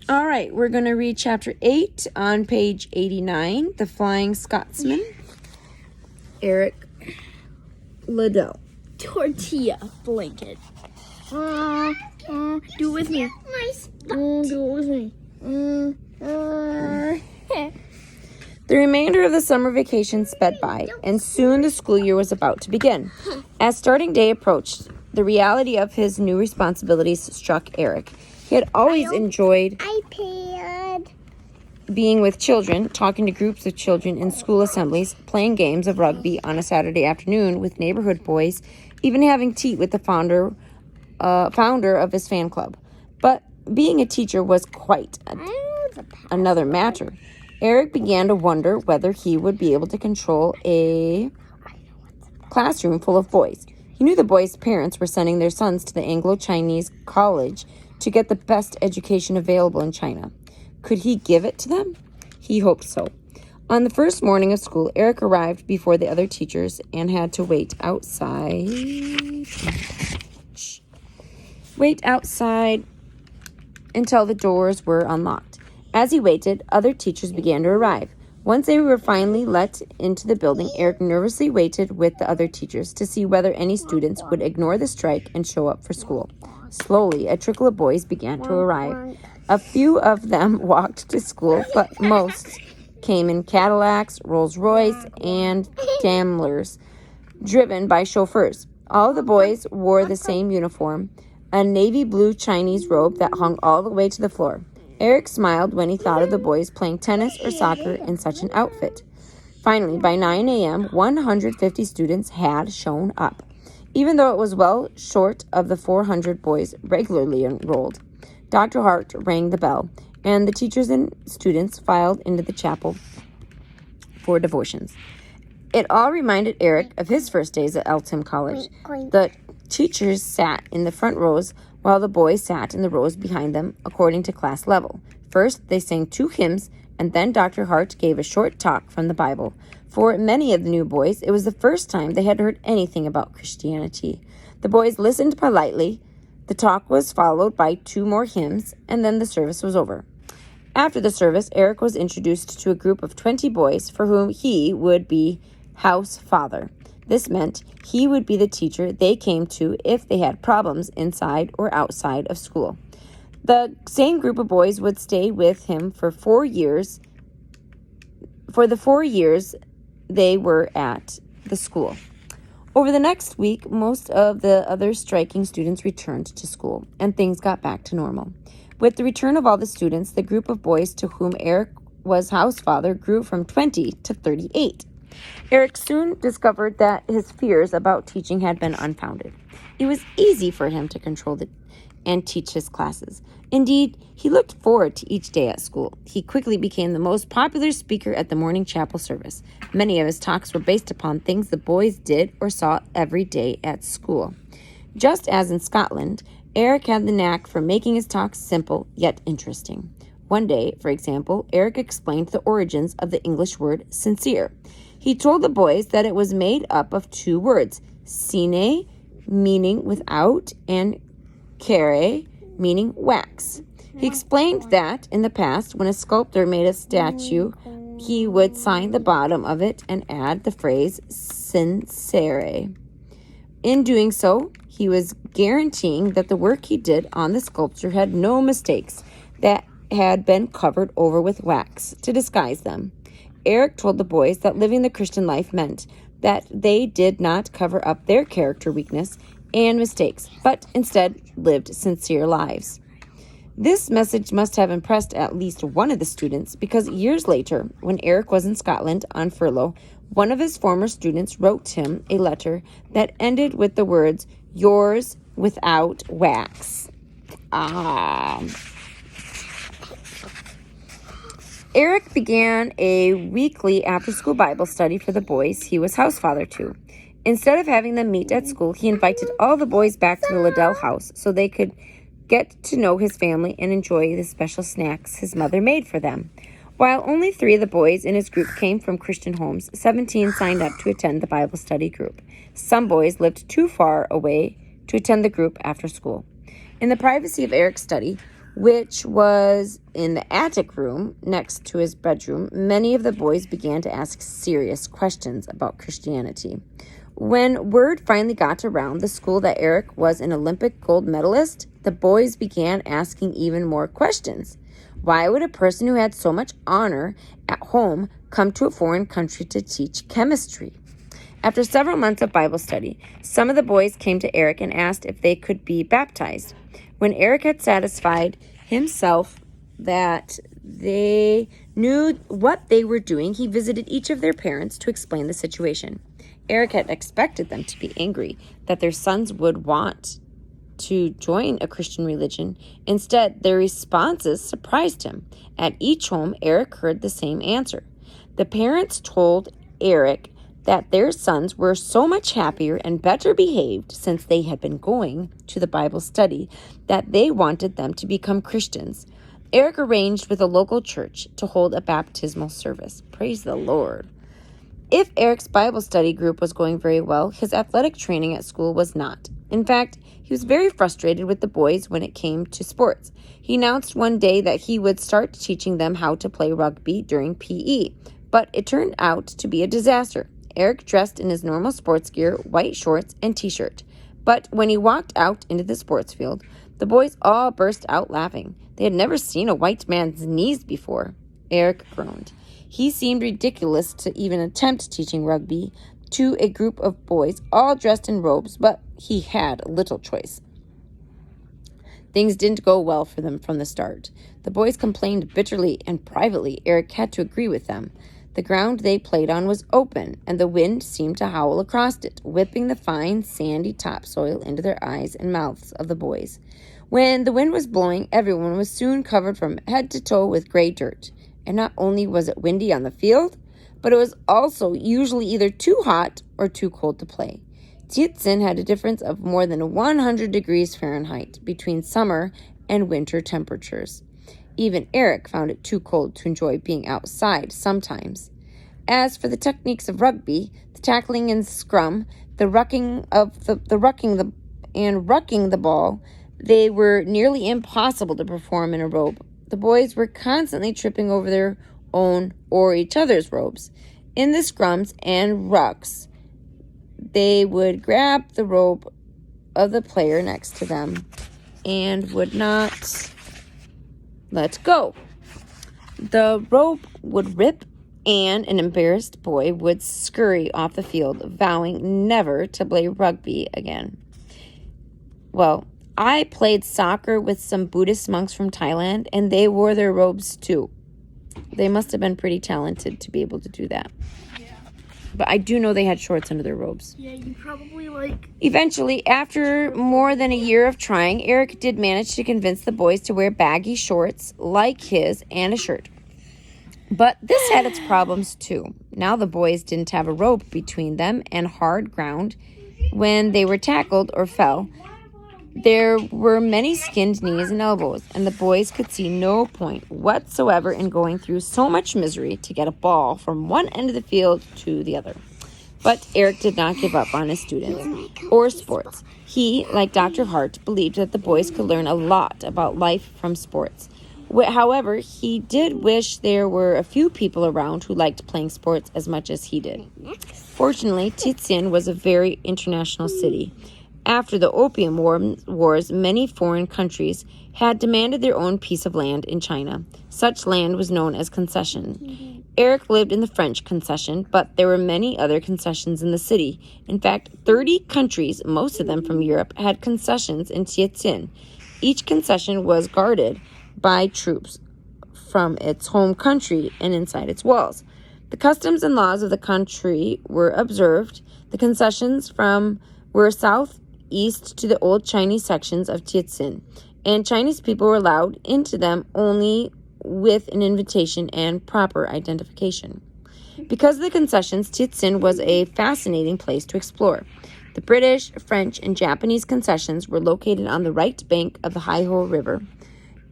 All right, we're going to read chapter 8 on page 89, The Flying Scotsman. Eric Liddell. Tortilla blanket. Do it with me. Do it with me. The remainder of the summer vacation sped by, and soon the school year was about to begin. As starting day approached, the reality of his new responsibilities struck Eric. He had always enjoyed being with children, talking to groups of children in school assemblies, playing games of rugby on a Saturday afternoon with neighborhood boys, even having tea with the founder of his fan club. But being a teacher was quite another matter. Eric began to wonder whether he would be able to control a classroom full of boys. He knew the boys' parents were sending their sons to the Anglo-Chinese college to get the best education available in China. Could he give it to them? He hoped so. On the first morning of school, Eric arrived before the other teachers and had to wait outside until the doors were unlocked. As he waited, other teachers began to arrive. Once they were finally let into the building, Eric nervously waited with the other teachers to see whether any students would ignore the strike and show up for school. Slowly, a trickle of boys began to arrive. A few of them walked to school, but most came in Cadillacs, Rolls-Royce, and Daimlers, driven by chauffeurs. All the boys wore the same uniform, a navy blue Chinese robe that hung all the way to the floor. Eric smiled when he thought of the boys playing tennis or soccer in such an outfit. Finally, by 9 a.m., 150 students had shown up, even though it was well short of the 400 boys regularly enrolled. Dr. Hart rang the bell, and the teachers and students filed into the chapel for devotions. It all reminded Eric of his first days at Eltham College. The teachers sat in the front rows while the boys sat in the rows behind them according to class level. First, they sang 2 hymns, and then Dr. Hart gave a short talk from the Bible. For many of the new boys, it was the first time they had heard anything about Christianity. The boys listened politely. The talk was followed by 2 more hymns, and then the service was over. After the service, Eric was introduced to a group of 20 boys for whom he would be house father. This meant he would be the teacher they came to if they had problems inside or outside of school. The same group of boys would stay with him for 4 years. For the 4 years they were at the school. Over the next week, most of the other striking students returned to school, and things got back to normal. With the return of all the students, the group of boys to whom Eric was house father grew from 20 to 38. Eric soon discovered that his fears about teaching had been unfounded. It was easy for him to control and teach his classes. Indeed, he looked forward to each day at school. He quickly became the most popular speaker at the morning chapel service. Many of his talks were based upon things the boys did or saw every day at school. Just as in Scotland, Eric had the knack for making his talks simple yet interesting. One day, for example, Eric explained the origins of the English word sincere. He told the boys that it was made up of 2 words, sine, meaning without, and cere, meaning wax. He explained that in the past, when a sculptor made a statue, he would sign the bottom of it and add the phrase sincere. In doing so, he was guaranteeing that the work he did on the sculpture had no mistakes that had been covered over with wax to disguise them. Eric told the boys that living the Christian life meant that they did not cover up their character weakness and mistakes, but instead lived sincere lives. This message must have impressed at least one of the students, because years later, when Eric was in Scotland on furlough, one of his former students wrote him a letter that ended with the words, "Yours without wax." Eric began a weekly after-school Bible study for the boys he was house father to. Instead of having them meet at school, he invited all the boys back to the Liddell house so they could get to know his family and enjoy the special snacks his mother made for them. While only 3 of the boys in his group came from Christian homes, 17 signed up to attend the Bible study group. Some boys lived too far away to attend the group after school. In the privacy of Eric's study, which was in the attic room next to his bedroom, many of the boys began to ask serious questions about Christianity. When word finally got around the school that Eric was an Olympic gold medalist, the boys began asking even more questions. Why would a person who had so much honor at home come to a foreign country to teach chemistry? After several months of Bible study, some of the boys came to Eric and asked if they could be baptized. When Eric had satisfied himself that they knew what they were doing, he visited each of their parents to explain the situation. Eric had expected them to be angry that their sons would want to join a Christian religion. Instead, their responses surprised him. At each home, Eric heard the same answer. The parents told Eric that their sons were so much happier and better behaved since they had been going to the Bible study that they wanted them to become Christians. Eric arranged with a local church to hold a baptismal service. Praise the Lord. If Eric's Bible study group was going very well, his athletic training at school was not. In fact, he was very frustrated with the boys when it came to sports. He announced one day that he would start teaching them how to play rugby during PE, but it turned out to be a disaster. Eric dressed in his normal sports gear, white shorts, and t-shirt. But when he walked out into the sports field, the boys all burst out laughing. They had never seen a white man's knees before. Eric groaned. He seemed ridiculous to even attempt teaching rugby to a group of boys all dressed in robes, but he had little choice. Things didn't go well for them from the start. The boys complained bitterly, and privately, Eric had to agree with them. The ground they played on was open, and the wind seemed to howl across it, whipping the fine, sandy topsoil into their eyes and mouths of the boys. When the wind was blowing, everyone was soon covered from head to toe with gray dirt. And not only was it windy on the field, but it was also usually either too hot or too cold to play. Tietzin had a difference of more than 100 degrees Fahrenheit between summer and winter temperatures. Even Eric found it too cold to enjoy being outside sometimes. As for the techniques of rugby, the tackling and scrum, the rucking the ball, they were nearly impossible to perform in a robe. The boys were constantly tripping over their own or each other's robes. In the scrums and rucks, they would grab the robe of the player next to them and would not let go. The rope would rip, and an embarrassed boy would scurry off the field, vowing never to play rugby again. Well, I played soccer with some Buddhist monks from Thailand, and they wore their robes too. They must have been pretty talented to be able to do that. Yeah. But I do know they had shorts under their robes. Yeah, you probably Eventually, after more than a year of trying, Eric did manage to convince the boys to wear baggy shorts like his and a shirt. But this had its problems too. Now the boys didn't have a rope between them and hard ground when they were tackled or fell. There were many skinned knees and elbows, and the boys could see no point whatsoever in going through so much misery to get a ball from one end of the field to the other. But Eric did not give up on his students or sports. He, like Dr. Hart, believed that the boys could learn a lot about life from sports. However, he did wish there were a few people around who liked playing sports as much as he did. Fortunately, Tietzin was a very international city. After the Opium Wars, many foreign countries had demanded their own piece of land in China. Such land was known as concession. Eric lived in the French concession, but there were many other concessions in the city. In fact, 30 countries, most of them from Europe, had concessions in Tietzin. Each concession was guarded by troops from its home country and inside its walls. The customs and laws of the country were observed. The concessions were southeast to the old Chinese sections of Tietzin, and Chinese people were allowed into them only with an invitation and proper identification. Because of the concessions, Tietzin was a fascinating place to explore. The British, French, and Japanese concessions were located on the right bank of the Haiho River,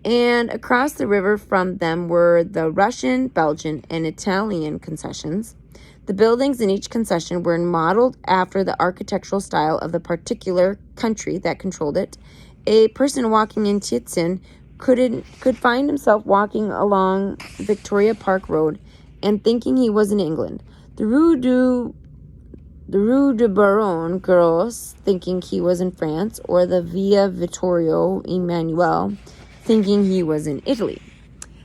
and across the river from them were the Russian, Belgian, and Italian concessions. The buildings in each concession were modeled after the architectural style of the particular country that controlled it. A person walking in Tietzin could find himself walking along Victoria Park Road and thinking he was in England. The Rue de Baron Gros, thinking he was in France, or the Via Vittorio Emanuele, thinking he was in Italy.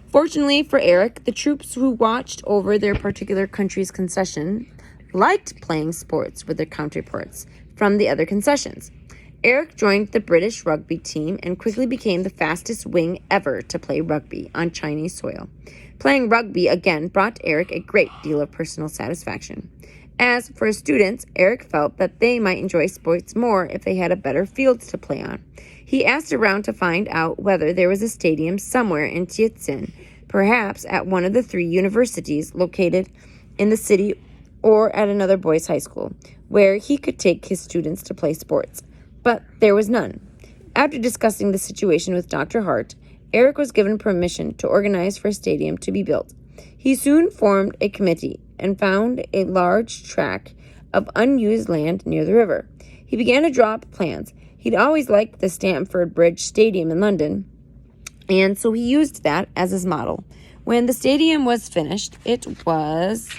Fortunately for Eric, the troops who watched over their particular country's concession liked playing sports with their counterparts from the other concessions. Eric joined the British rugby team and quickly became the fastest wing ever to play rugby on Chinese soil. Playing rugby again brought Eric a great deal of personal satisfaction. As for his students, Eric felt that they might enjoy sports more if they had a better field to play on. He asked around to find out whether there was a stadium somewhere in Tientsin, perhaps at one of the 3 universities located in the city or at another boys' high school, where he could take his students to play sports. But there was none. After discussing the situation with Dr. Hart, Eric was given permission to organize for a stadium to be built. He soon formed a committee and found a large tract of unused land near the river. He began to draw up plans. He'd always liked the Stamford Bridge Stadium in London, and so he used that as his model. When the stadium was finished, it was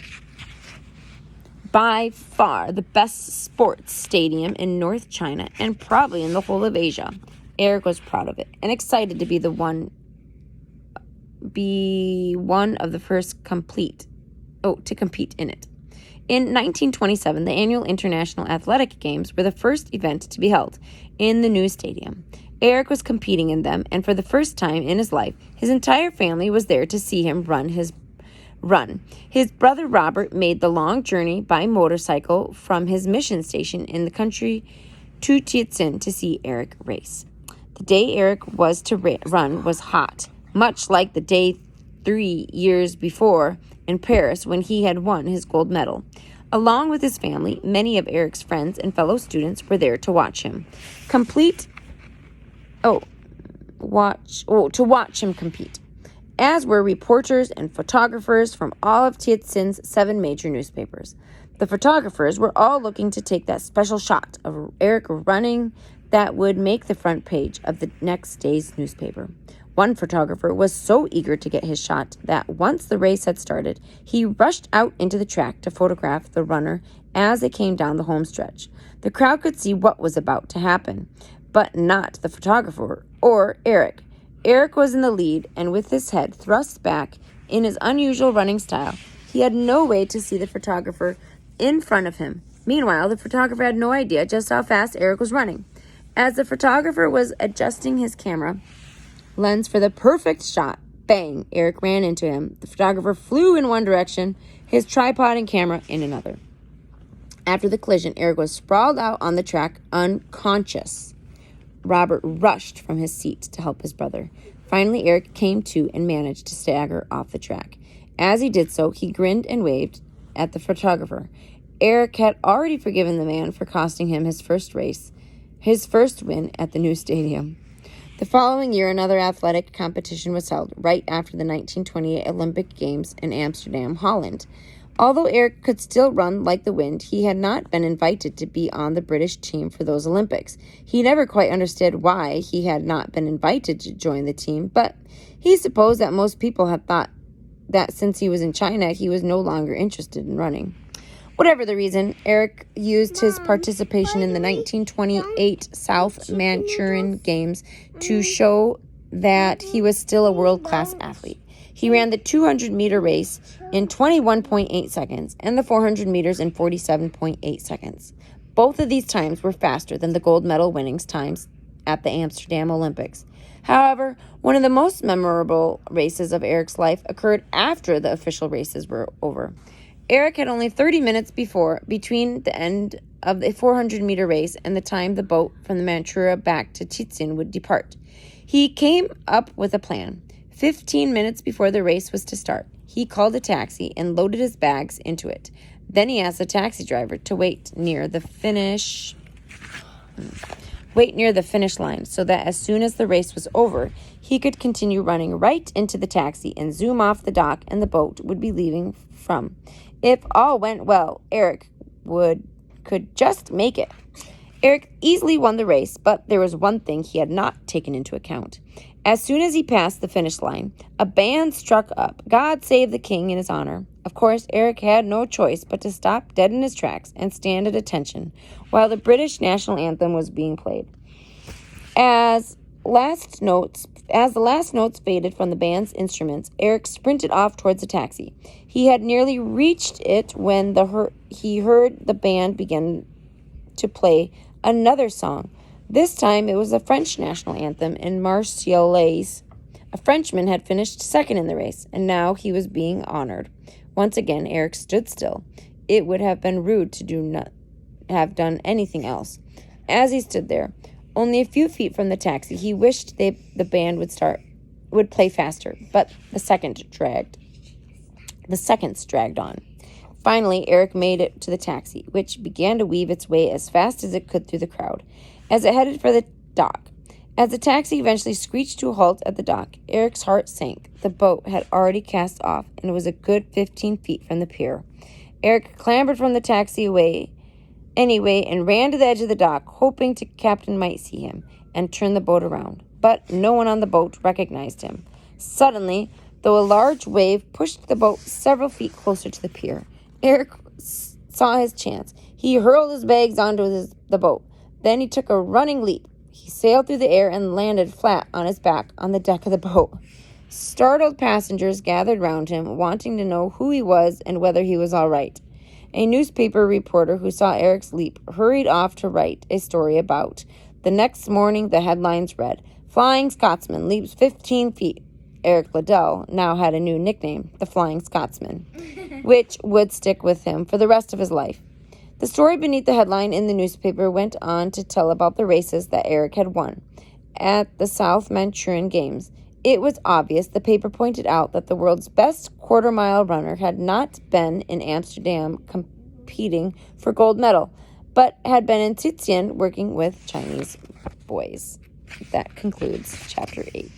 by far the best sports stadium in North China and probably in the whole of Asia. Eric was proud of it and excited to be one of the first to compete in it. In 1927, the annual International Athletic Games were the first event to be held in the new stadium. Eric was competing in them, and for the first time in his life, his entire family was there to see him run. His brother Robert made the long journey by motorcycle from his mission station in the country to Tientsin to see Eric race. The day Eric was to run was hot, much like the day 3 years before in Paris when he had won his gold medal. Along with his family, many of Eric's friends and fellow students were there to watch him compete, as were reporters and photographers from all of Tientsin's 7 major newspapers. The photographers were all looking to take that special shot of Eric running that would make the front page of the next day's newspaper. One photographer was so eager to get his shot that once the race had started, he rushed out into the track to photograph the runner as they came down the home stretch. The crowd could see what was about to happen, but not the photographer or Eric. Eric was in the lead, and with his head thrust back in his unusual running style, he had no way to see the photographer in front of him. Meanwhile, the photographer had no idea just how fast Eric was running. As the photographer was adjusting his camera lens for the perfect shot, bang, Eric ran into him. The photographer flew in one direction, his tripod and camera in another. After the collision, Eric was sprawled out on the track, unconscious. Robert rushed from his seat to help his brother. Finally, Eric came to and managed to stagger off the track. As he did so, he grinned and waved at the photographer. Eric had already forgiven the man for costing him his first win at the new stadium. The following year, another athletic competition was held right after the 1928 Olympic Games in Amsterdam, Holland. Although Eric could still run like the wind, he had not been invited to be on the British team for those Olympics. He never quite understood why he had not been invited to join the team, but he supposed that most people had thought that since he was in China, he was no longer interested in running. Whatever the reason, Eric used his participation in the 1928 South Manchurian Games to show that he was still a world-class athlete. He ran the 200-meter race in 21.8 seconds and the 400 meters in 47.8 seconds. Both of these times were faster than the gold medal winning times at the Amsterdam Olympics. However, one of the most memorable races of Eric's life occurred after the official races were over. Eric had only 30 minutes between the end of the 400-meter race and the time the boat from the Manchuria back to Tientsin would depart. He came up with a plan. 15 minutes before the race was to start, he called a taxi and loaded his bags into it. Then he asked the taxi driver to wait near the finish line so that as soon as the race was over, he could continue running right into the taxi and zoom off the dock and the boat would be leaving from. If all went well, Eric could just make it. Eric easily won the race, but there was one thing he had not taken into account. As soon as he passed the finish line, a band struck up "God Save the King" in his honor. Of course, Eric had no choice but to stop dead in his tracks and stand at attention while the British national anthem was being played. As the last notes faded from the band's instruments, Eric sprinted off towards the taxi. He had nearly reached it when he heard the band begin to play another song. This time it was the French national anthem in Marseillaise. A Frenchman had finished second in the race, and now he was being honored. Once again, Eric stood still. It would have been rude to have done anything else. As he stood there, only a few feet from the taxi, he wished the band would play faster, but the seconds dragged on. Finally, Eric made it to the taxi, which began to weave its way as fast as it could through the crowd, as it headed for the dock. As the taxi eventually screeched to a halt at the dock, Eric's heart sank. The boat had already cast off, and was a good 15 feet from the pier. Eric clambered from the taxi anyway and ran to the edge of the dock, hoping the captain might see him and turn the boat around. But no one on the boat recognized him. Suddenly, though a large wave pushed the boat several feet closer to the pier, Eric saw his chance. He hurled his bags onto the boat. Then he took a running leap. He sailed through the air and landed flat on his back on the deck of the boat. Startled passengers gathered round him, wanting to know who he was and whether he was all right. A newspaper reporter who saw Eric's leap hurried off to write a story about. The next morning, the headlines read, "Flying Scotsman leaps 15 feet." Eric Liddell now had a new nickname, the Flying Scotsman, which would stick with him for the rest of his life. The story beneath the headline in the newspaper went on to tell about the races that Eric had won at the South Manchurian Games. It was obvious. The paper pointed out that the world's best quarter-mile runner had not been in Amsterdam competing for gold medal, but had been in Tianjin working with Chinese boys. That concludes Chapter 8.